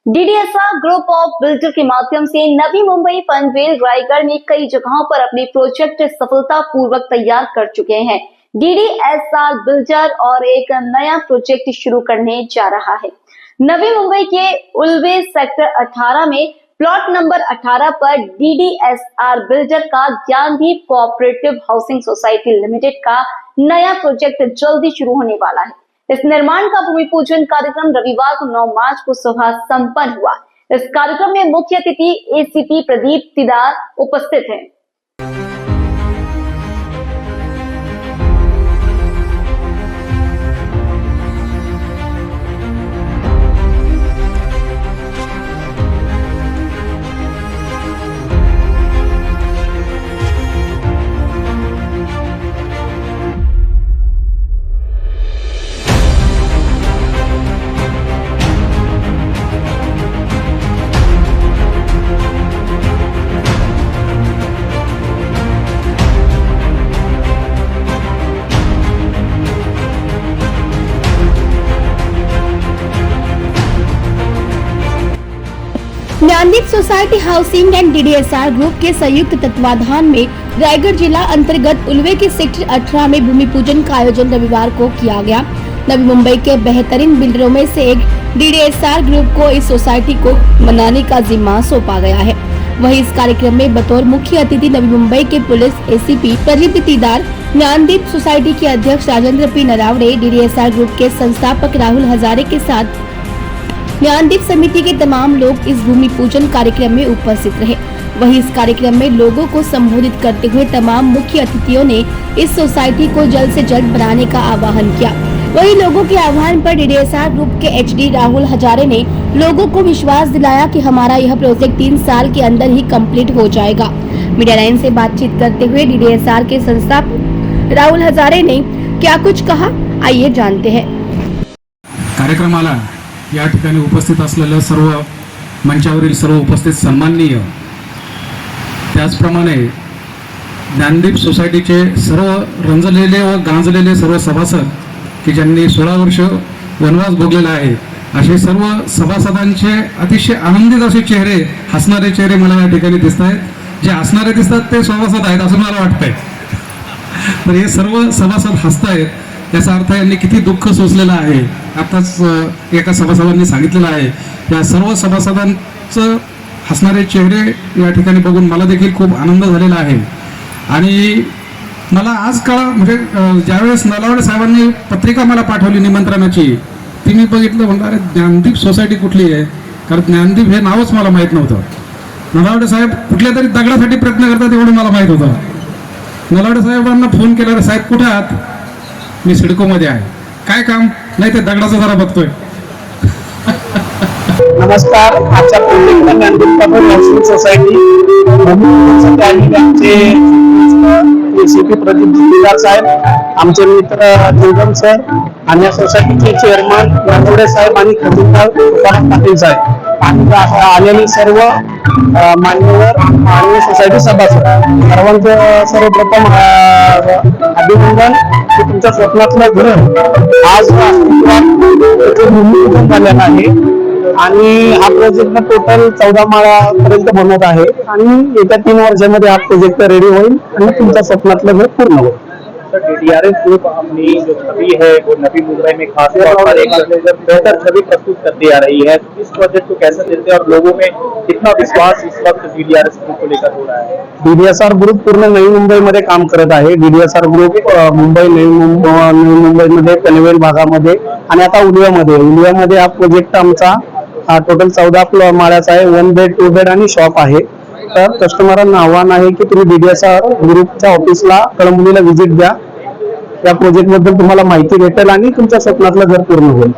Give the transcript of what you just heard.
डीडीएसआर group of builder के माध्यम से नवी मुंबई पनवेल रायगढ़ में कई जगहों पर अपने प्रोजेक्ट सफलतापूर्वक तैयार कर चुके हैं। डीडीएसआर बिल्डर और एक नया प्रोजेक्ट शुरू करने जा रहा है। नवी मुंबई के उल्वे सेक्टर 18 में प्लॉट नंबर 18 पर डीडीएसआर बिल्डर का Gyandeep cooperative housing society limited का नया प्रोजेक्ट जल्दी शुरू होने वाला है। इस निर्माण का भूमि पूजन कार्यक्रम रविवार को 9 मार्च को सुबह संपन्न हुआ। इस कार्यक्रम में मुख्य अतिथि एसीपी प्रदीप तिदार उपस्थित हैं। Gyandeep society housing and DDSR group के संयुक्त तत्वाधान में रायगढ़ जिला अंतर्गत उल्वे के सेक्टर 18 में भूमि पूजन का आयोजन रविवार को किया गया। नवी मुंबई के बेहतरीन बिल्डरों में से एक डीडीएसआर ग्रुप को इस सोसाइटी को बनाने का जिम्मा सौंपा गया है। वहीं इस कार्यक्रम में बतौर मुख्य अतिथि नवी मुंबई के police ACP Pradeep Tidar, Gyandeep society के अध्यक्ष Rajendra P Narawade, DDSR group के संस्थापक राहुल हजारे के साथ ज्ञानदीप समिति के तमाम लोग इस भूमि पूजन कार्यक्रम में उपस्थित रहे। वहीं इस कार्यक्रम में लोगों को संबोधित करते हुए तमाम मुख्य अतिथियों ने इस सोसाइटी को जल्द से जल्द बनाने का आह्वान किया। वहीं लोगों के आह्वान पर डीडीएसआर ग्रुप के एचडी राहुल हजारे ने लोगों को विश्वास दिलाया कि हमारा यह प्रोजेक्ट 3 साल के अंदर ही कंप्लीट हो जाएगा। मीडिया लाइन से बातचीत करते हुए डीडीएसआर के संस्थापक राहुल हजारे ने क्या कुछ कहा, आइए जानते हैं। कार्यक्रमाला या ठिकाणी उपस्थित असलेल्या सर्व मंचावरील सर्व उपस्थित सन्माननीय, त्याचप्रमाणे ज्ञानदीप सोसायटीचे सर्व रंजलेले व गांजलेले सर्व सभासद की ज्यांनी 16 वर्ष वनवास भोगलेला आहे, असे सर्व सभासदांचे अतिशय आनंदित असे चेहरे, हसणारे चेहरे मला या ठिकाणी दिसत आहेत। जे हसणारे दिसतात ते सभासद आहेत असं मला वाटतंय। तर हे सर्व सभासद हसतायत, याचा अर्थ यांनी किती दुःख सोसलेलं आहे। आताच एका सभासदांनी सांगितलेलं आहे। या सर्व सभासदांचं हसणारे चेहरे या ठिकाणी बघून मला देखील खूप आनंद झालेला आहे। आणि मला आज म्हणजे ज्यावेळेस नलावडे साहेबांनी पत्रिका मला पाठवली निमंत्रणाची, ती मी बघितलं, म्हणलं अरे ज्ञानदीप सोसायटी कुठली आहे, कारण ज्ञानदीप हे नावच मला माहीत नव्हतं। नलावडे साहेब कुठल्या तरी दगडासाठी प्रयत्न करतात एवढं मला माहीत होतं। नलावडे साहेबांना फोन केला, साहेब कुठे आहात? मी सिडको मध्ये आहे। काय काम? नाही ते दगडाचं जरा बघतोय। नमस्कार, आजच्या project Gyandeep housing society ACP Pradeep Tidar साहेब, आमचे मित्र जोगम सर आणि या सोसायटीचे चेअरमन नलावडे साहेब आणि खजिनदार तुकाराम पाटील साहेब आणि आलेले सर्व मान्यवर आणि सोसायटी सभासद सर्वांचं सर्वप्रथम अभिनंदन की तुमच्या स्वप्नातलं घर आज भूमिपूजन झालेलं आहे। आणि हा प्रोजेक्ट टोटल 14 माळापर्यंत बनवत आहे आणि येत्या 3 वर्षामध्ये हा प्रोजेक्ट रेडी होईल आणि तुमच्या स्वप्नातलं घर पूर्ण होईल। डीडीआरएस ग्रुप अपनी जो छवि है वो नवी मुंबई में खास तौर पर एक बेहतर छवि प्रस्तुत करती आ रही है। इस प्रोजेक्ट को कैसे देखते हैं और लोगों में कितना विश्वास इस वक्त डीडीआरएस ग्रुप को लेकर हो रहा है? डीडीएसआर ग्रुप पूर्ण नवी मुंबईमध्ये काम करत आहे। डीडीएसआर ग्रुप नवी मुंबईमध्ये पनवेल भागामध्ये आणि आता उल्व्यामध्ये हा प्रोजेक्ट आमचा टोटल 14 माळ्याचा आहे। 1 बेड 2 बेड आणि शॉप आहे। तर कस्टमरांना आव्हान आहे की तुम्ही डीडीएसआर ग्रुपच्या ऑफिसला कळंबुलीला व्हिजिट द्या। या प्रोजेक्ट बद्दल तुम्हाला माहिती भेटेल आणि तुमच्या स्वप्नातलं घर पूर्ण होईल।